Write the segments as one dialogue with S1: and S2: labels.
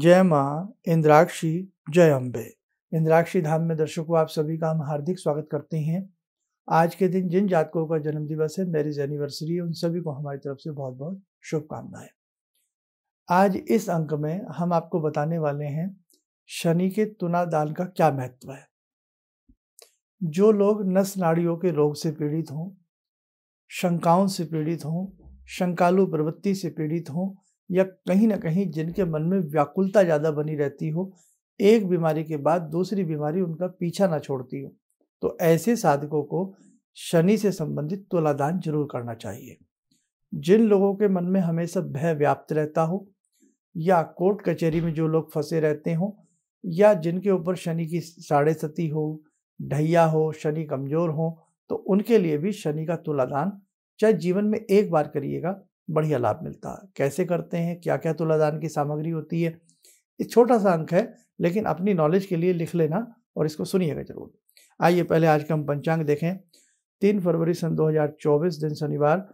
S1: जय माँ इंद्राक्षी, जय अम्बे। इंद्राक्षी धाम में दर्शकों, आप सभी का हम हार्दिक स्वागत करते हैं। आज के दिन जिन जातकों का जन्म दिवस है, मैरिज एनिवर्सरी, उन सभी को हमारी तरफ से बहुत बहुत शुभकामनाएं। आज इस अंक में हम आपको बताने वाले हैं शनि के तुलादान का क्या महत्व है। जो लोग नस नाड़ियों के रोग से पीड़ित हों, शंकाओं से पीड़ित हों, शंकालु प्रवृत्ति से पीड़ित हों, या कहीं ना कहीं जिनके मन में व्याकुलता ज़्यादा बनी रहती हो, एक बीमारी के बाद दूसरी बीमारी उनका पीछा ना छोड़ती हो, तो ऐसे साधकों को शनि से संबंधित तुलादान जरूर करना चाहिए। जिन लोगों के मन में हमेशा भय व्याप्त रहता हो, या कोर्ट कचहरी में जो लोग फंसे रहते हों, या जिनके ऊपर शनि की साढ़े सती हो, ढैया हो, शनि कमजोर हो, तो उनके लिए भी शनि का तुलादान चाहे जीवन में एक बार करिएगा, बढ़िया लाभ मिलता है। कैसे करते हैं, क्या क्या तुलादान की सामग्री होती है, एक छोटा सा अंक है, लेकिन अपनी नॉलेज के लिए लिख लेना और इसको सुनिएगा जरूर। आइए पहले आज का हम पंचांग देखें। 3 फरवरी सन 2024, दिन शनिवार,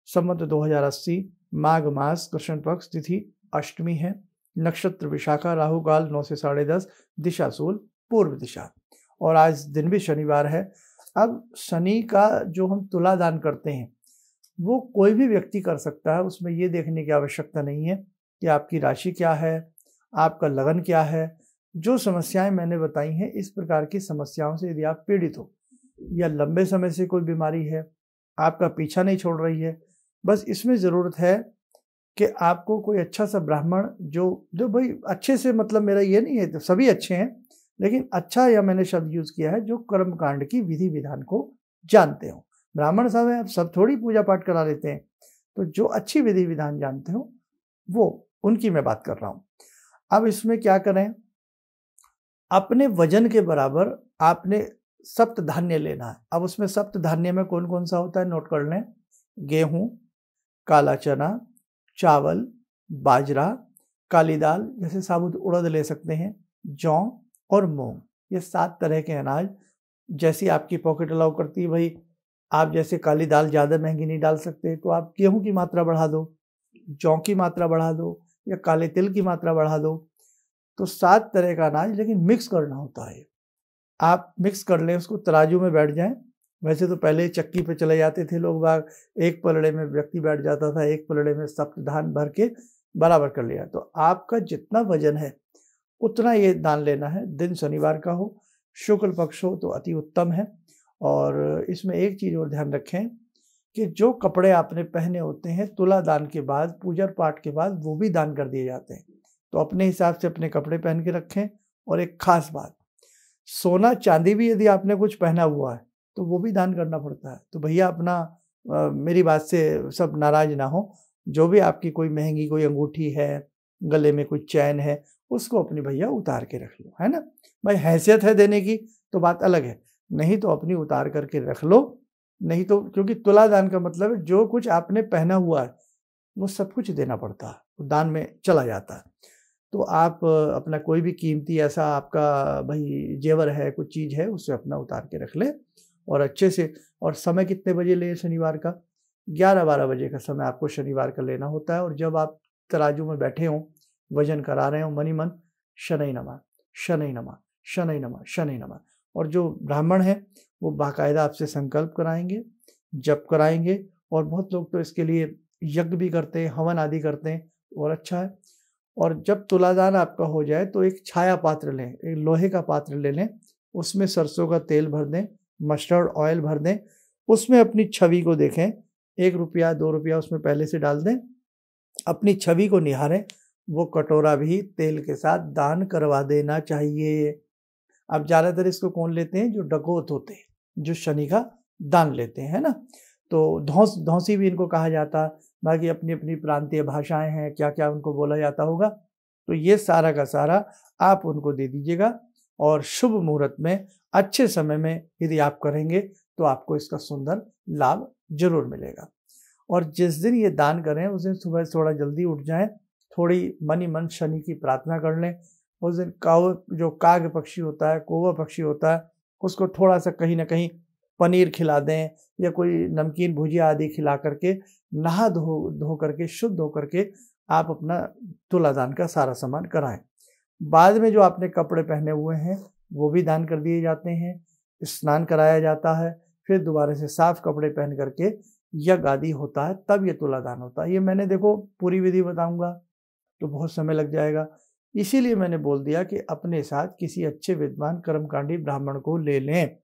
S1: संवत 2080, माघ मास, कृष्ण पक्ष, तिथि अष्टमी है, नक्षत्र विशाखा, राहु काल 9 से 10:30, दिशा सूल पूर्व दिशा, और आज दिन भी शनिवार है। अब शनि का जो हम तुलादान करते हैं वो कोई भी व्यक्ति कर सकता है। उसमें ये देखने की आवश्यकता नहीं है कि आपकी राशि क्या है, आपका लगन क्या है। जो समस्याएं मैंने बताई हैं, इस प्रकार की समस्याओं से यदि आप पीड़ित हो, या लंबे समय से कोई बीमारी है, आपका पीछा नहीं छोड़ रही है, बस इसमें ज़रूरत है कि आपको कोई अच्छा सा ब्राह्मण जो भाई अच्छे से, मतलब मेरा ये नहीं है तो सभी अच्छे हैं, लेकिन अच्छा, या मैंने शब्द यूज़ किया है, जो कर्मकांड की विधि विधान को जानते हो। ब्राह्मण साहब हैं, आप सब थोड़ी पूजा पाठ करा लेते हैं, तो जो अच्छी विधि विधान जानते हो वो, उनकी मैं बात कर रहा हूँ। अब इसमें क्या करें, अपने वजन के बराबर आपने सप्त धान्य लेना है। अब उसमें सप्त धान्य में कौन कौन सा होता है, नोट कर लें। गेहूं, काला चना, चावल, बाजरा, काली दाल जैसे साबुत उड़द ले सकते हैं, जौ और मूंग, ये 7 तरह के अनाज। जैसी आपकी पॉकेट अलाउ करती है भाई, आप जैसे काली दाल ज़्यादा महंगी नहीं डाल सकते, तो आप गेहूं की मात्रा बढ़ा दो, जौ की मात्रा बढ़ा दो, या काले तिल की मात्रा बढ़ा दो। तो 7 तरह का अनाज, लेकिन मिक्स करना होता है। आप मिक्स कर लें, उसको तराजू में बैठ जाएं। वैसे तो पहले चक्की पे चले जाते थे लोग बाग, एक पलड़े में व्यक्ति बैठ जाता था, एक पलड़े में सप्त धान भर के बराबर कर लिया। तो आपका जितना वजन है उतना ये दान लेना है। दिन शनिवार का हो, शुक्ल पक्ष हो तो अति उत्तम है। और इसमें एक चीज़ और ध्यान रखें कि जो कपड़े आपने पहने होते हैं तुला दान के बाद, पूजा पाठ के बाद, वो भी दान कर दिए जाते हैं। तो अपने हिसाब से अपने कपड़े पहन के रखें। और एक खास बात, सोना चांदी भी यदि आपने कुछ पहना हुआ है तो वो भी दान करना पड़ता है। तो भैया अपना मेरी बात से सब नाराज ना हो, जो भी आपकी कोई महंगी कोई अंगूठी है, गले में कोई चैन है, उसको अपनी भैया उतार के रख लो, है ना भाई। हैसियत है देने की तो बात अलग है, नहीं तो अपनी उतार करके रख लो। नहीं तो, क्योंकि तुलादान का मतलब है जो कुछ आपने पहना हुआ है वो सब कुछ देना पड़ता है, वो दान में चला जाता है। तो आप अपना कोई भी कीमती ऐसा आपका भाई जेवर है, कुछ चीज़ है, उससे अपना उतार के रख ले, और अच्छे से। और समय कितने बजे ले शनिवार का, 11-12 बजे का समय आपको शनिवार का लेना होता है। और जब आप तराजू में बैठे हों, वजन करा रहे हो, मनी मन शनै नमः, शनै नमः, शनै नमः, शनै नमः। और जो ब्राह्मण है वो बाकायदा आपसे संकल्प कराएंगे, जप कराएंगे, और बहुत लोग तो इसके लिए यज्ञ भी करते हैं, हवन आदि करते हैं, और अच्छा है। और जब तुलादान आपका हो जाए तो एक छाया पात्र लें, एक लोहे का पात्र ले लें, उसमें सरसों का तेल भर दें, मस्टर्ड ऑयल भर दें, उसमें अपनी छवि को देखें, 1 रुपया 2 रुपया उसमें पहले से डाल दें, अपनी छवि को निहारें। वो कटोरा भी तेल के साथ दान करवा देना चाहिए। अब ज़्यादातर इसको कौन लेते हैं, जो डकैत होते हैं, जो शनि का दान लेते हैं, है ना। तो धौंसी भी इनको कहा जाता है। बाकी अपनी अपनी प्रांतीय भाषाएं हैं, क्या क्या उनको बोला जाता होगा। तो ये सारा का सारा आप उनको दे दीजिएगा, और शुभ मुहूर्त में, अच्छे समय में यदि आप करेंगे तो आपको इसका सुंदर लाभ जरूर मिलेगा। और जिस दिन ये दान करें उस दिन सुबह थोड़ा जल्दी उठ जाएं, थोड़ी मनी मन शनि की प्रार्थना कर लें। उस दिन जो काग पक्षी होता है, कौवा पक्षी होता है, उसको थोड़ा सा कहीं ना कहीं पनीर खिला दें, या कोई नमकीन भुजिया आदि खिला करके, नहा धो करके, शुद्ध हो करके आप अपना तुलादान का सारा सामान कराएं। बाद में जो आपने कपड़े पहने हुए हैं वो भी दान कर दिए जाते हैं, स्नान कराया जाता है, फिर दोबारा से साफ कपड़े पहन करके यज्ञ आदि होता है, तब ये तुला दान होता है। ये मैंने देखो पूरी विधि बताऊंगा तो बहुत समय लग जाएगा, इसीलिए मैंने बोल दिया कि अपने साथ किसी अच्छे विद्वान कर्मकांडी ब्राह्मण को ले लें।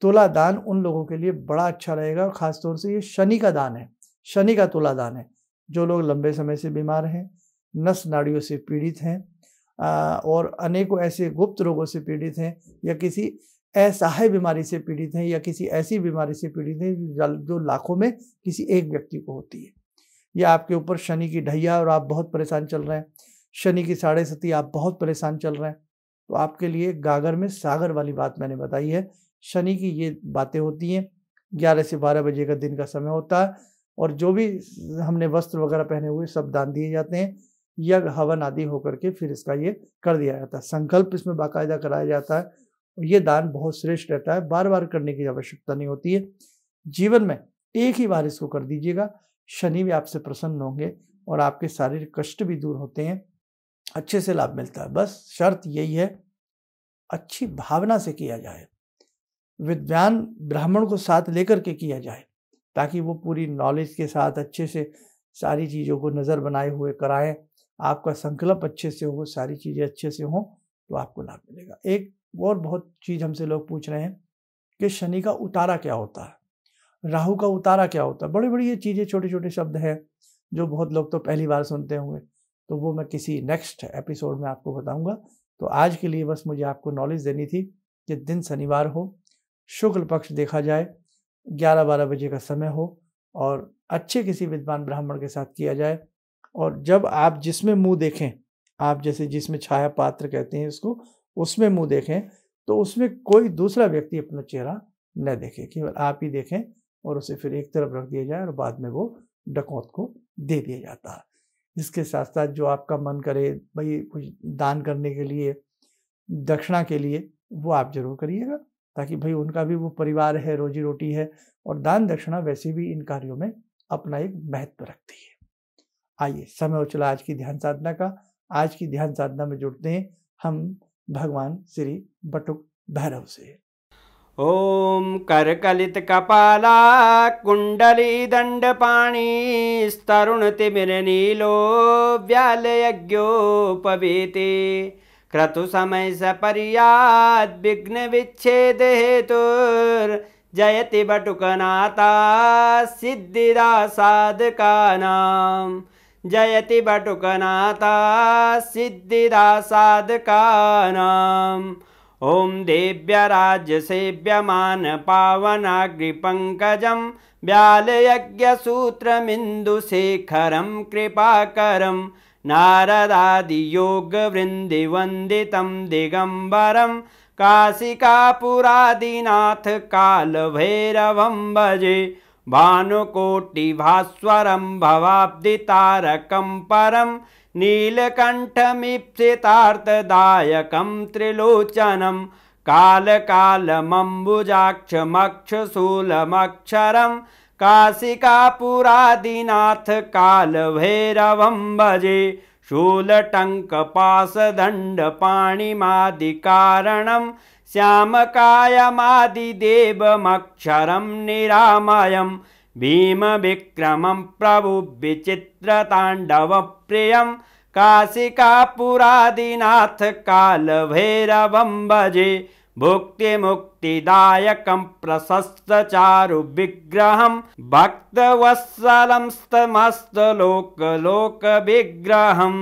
S1: तुला दान उन लोगों के लिए बड़ा अच्छा रहेगा, और खासतौर से ये शनि का दान है, शनि का तुला दान है। जो लोग लंबे समय से बीमार हैं, नस नाड़ियों से पीड़ित हैं, और अनेकों ऐसे गुप्त रोगों से पीड़ित हैं, या किसी असहाय बीमारी से पीड़ित हैं, या किसी ऐसी बीमारी से पीड़ित हैं जो लाखों में किसी एक व्यक्ति को होती है, या आपके ऊपर शनि की ढैया और आप बहुत परेशान चल रहे हैं, शनि की साढ़े सती आप बहुत परेशान चल रहे हैं, तो आपके लिए गागर में सागर वाली बात मैंने बताई है। शनि की ये बातें होती हैं। 11 से 12 बजे का दिन का समय होता है, और जो भी हमने वस्त्र वगैरह पहने हुए सब दान दिए जाते हैं। यज्ञ हवन आदि होकर के फिर इसका ये कर दिया जाता है, संकल्प इसमें बाकायदा कराया जाता है। और ये दान बहुत श्रेष्ठ रहता है, बार बार करने की आवश्यकता नहीं होती है। जीवन में एक ही बार इसको कर दीजिएगा, शनि भी आपसे प्रसन्न होंगे और आपके शारीरिक कष्ट भी दूर होते हैं, अच्छे से लाभ मिलता है। बस शर्त यही है, अच्छी भावना से किया जाए, विद्वान ब्राह्मण को साथ लेकर के किया जाए, ताकि वो पूरी नॉलेज के साथ अच्छे से सारी चीज़ों को नज़र बनाए हुए कराएं। आपका संकल्प अच्छे से हो, सारी चीज़ें अच्छे से हों, तो आपको लाभ मिलेगा। एक और बहुत चीज़ हमसे लोग पूछ रहे हैं कि शनि का उतारा क्या होता है, राहु का उतारा क्या होता है। बड़ी बड़ी ये चीज़ें, छोटे छोटे शब्द हैं जो बहुत लोग तो पहली बार सुनते होंगे, तो वो मैं किसी नेक्स्ट एपिसोड में आपको बताऊंगा। तो आज के लिए बस मुझे आपको नॉलेज देनी थी कि दिन शनिवार हो, शुक्ल पक्ष देखा जाए, 11-12 बजे का समय हो, और अच्छे किसी विद्वान ब्राह्मण के साथ किया जाए। और जब आप जिसमें मुंह देखें, आप जैसे जिसमें छाया पात्र कहते हैं इसको, उसमें मुंह देखें, तो उसमें कोई दूसरा व्यक्ति अपना चेहरा न देखे, केवल आप ही देखें, और उसे फिर एक तरफ रख दिया जाए और बाद में वो डकौत को दे दिया जाता है। इसके साथ साथ जो आपका मन करे भाई कुछ दान करने के लिए, दक्षिणा के लिए, वो आप जरूर करिएगा, ताकि भाई उनका भी वो परिवार है, रोजी रोटी है, और दान दक्षिणा वैसे भी इन कार्यों में अपना एक महत्व रखती है। आइए, समय हो चला आज की ध्यान साधना का। आज की ध्यान साधना में जुड़ते हैं हम भगवान श्री बटुक भैरव से।
S2: ओम करकलित कपाला कुंडली दंडपाणी स्तरुण तिमिर नीलो व्याल यज्ञोपवीते क्रतु समय सपर्याद विघ्न विच्छेद हेतुर जयति बटुकनाथा सिद्धिदा साधकानां जयति बटुकनाथा सिद्धिदा साधकानां। ओम देव्य राज्य सेव्यमान पावनाग्रिपंकजं व्याल यज्ञ सूत्रमिन्दु शेखरं कृपाकरं नारदादि योग वृंदि वंदितं दिगंबरं काशिकापुरादिनाथ काल भैरवं भजे भानुकोटि भास्वरं भवाब्दितारकं परं नीलकण्ठमीप्सितार्थदायकं त्रिलोचनं कालकालमम्बुजाक्षमक्षशूलमक्षरं काशिकापुरादिनाथ कालभैरवं भजे शूलटङ्कपाशदण्डपाणिमादिकारणं श्यामकायमादिदेवमक्षरं निरामयं भीमविक्रमं प्रभुविचित्रताण्डवप्रियं काशिकापुरादिनाथ कालभैरवं भजे भुक्तिमुक्तिदायकं प्रशस्तचारुविग्रहं भक्तवत्सलं समस्तलोकविग्रहं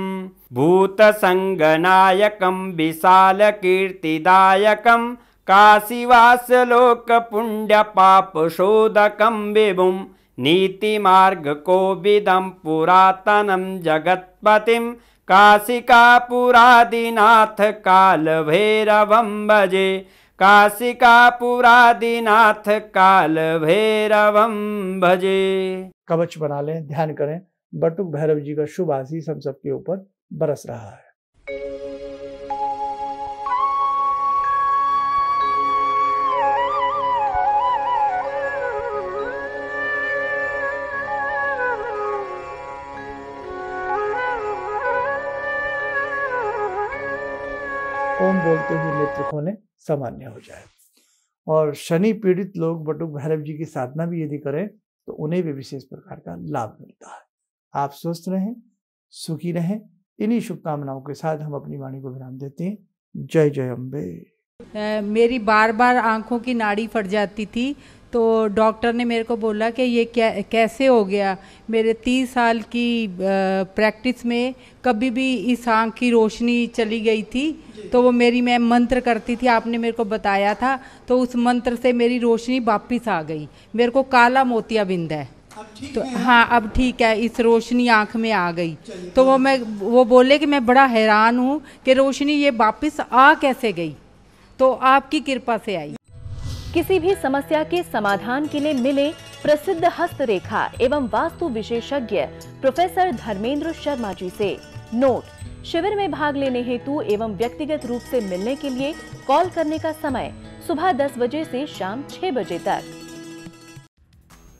S2: भूतसङ्गनायकं विशालकीर्तिदायकं काशीवासलोकपुण्यपापशोधकं विभुं नीतिमार्गकोविदं पुरातनं जगत्पतिं काशिकापुरादिनाथ कालभैरवं भजे काशिकापुरादिनाथ कालभैरवं भजे।
S1: कवच बना लें, ध्यान करें, बटुक भैरव जी का शुभ आशीष हम सबके ऊपर बरस रहा है। ओम बोलते हुए नेत्र खोलें, सामान्य हो जाए। और शनि पीड़ित लोग बटुक भैरव जी की साधना भी यदि करें तो उन्हें भी विशेष प्रकार का लाभ मिलता है। आप स्वस्थ रहें, सुखी रहें। इन्हीं शुभकामनाओं के साथ हम अपनी वाणी को विराम देते हैं। जय जय अम्बे।
S3: मेरी बार बार आंखों की नाड़ी फट जाती थी, तो डॉक्टर ने मेरे को बोला कि ये कैसे हो गया। मेरे 30 साल की प्रैक्टिस में कभी भी इस आँख की रोशनी चली गई थी, तो वो मैं मंत्र करती थी, आपने मेरे को बताया था, तो उस मंत्र से मेरी रोशनी वापस आ गई। मेरे को काला मोतियाबिंद है, तो हाँ अब ठीक है, इस रोशनी आँख में आ गई। तो वो बोले कि मैं बड़ा हैरान हूँ कि रोशनी ये वापस आ कैसे गई, तो आपकी कृपा से आई।
S4: किसी भी समस्या के समाधान के लिए मिले प्रसिद्ध हस्तरेखा एवं वास्तु विशेषज्ञ प्रोफेसर धर्मेंद्र शर्मा जी से। नोट: शिविर में भाग लेने हेतु एवं व्यक्तिगत रूप से मिलने के लिए कॉल करने का समय सुबह 10 बजे से शाम 6 बजे तक।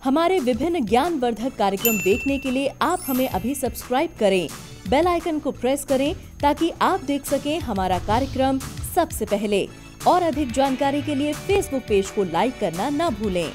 S4: हमारे विभिन्न ज्ञानवर्धक कार्यक्रम देखने के लिए आप हमें अभी सब्सक्राइब करें, बेल आइकन को प्रेस करें ताकि आप देख सकें हमारा कार्यक्रम सबसे पहले। और अधिक जानकारी के लिए फेसबुक पेज को लाइक करना न भूलें।